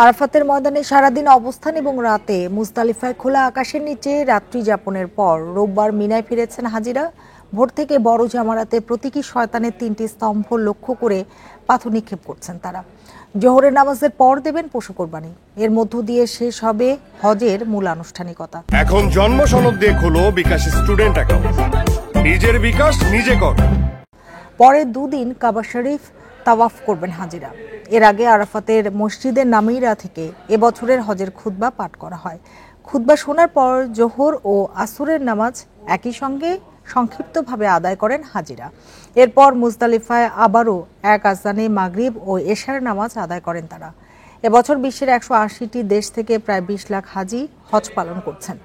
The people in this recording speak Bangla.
আরাফাতের ময়দানে সারাদিন অবস্থান এবং রাতে মুজদালিফায় খোলা আকাশের নিচে রাত্রি যাপনের পর রোববার মিনায় ফিরেছেন হাজিরা। ভোর থেকে বড় জামারাতে প্রতীকী শয়তানের 3টি স্তম্ভ লক্ষ্য করে পাথর নিক্ষেপ করছেন তারা। জোহরের নামাজের পর দেবেন পশু কোরবানি। এর মধ্য দিয়ে শেষ হবে হজের মূল আনুষ্ঠানিকতা। এখন জন্ম সনদ দিয়ে খোলো বিকাশ স্টুডেন্ট অ্যাকাউন্ট। নিজের বিকাশ নিজে কর। পরে দুদিন কাবা শরীফ তাওয়াফ করবেন হাজিরা। এর আগে আরাফাতের মসজিদের নামিরা থেকে এবছরের হজের খুতবা পাঠ করা হয়। খুতবা শোনার পর জোহর ও আসরের নামাজ একই সঙ্গে সংক্ষিপ্তভাবে আদায় করেন হাজিরা। এরপর মুজদালিফায় আবারও এক আজানে মাগরিব ও এশার নামাজ আদায় করেন তারা। এবছর বিশ্বের 180টি দেশ থেকে প্রায় 20 লাখ হাজি হজ পালন করছেন।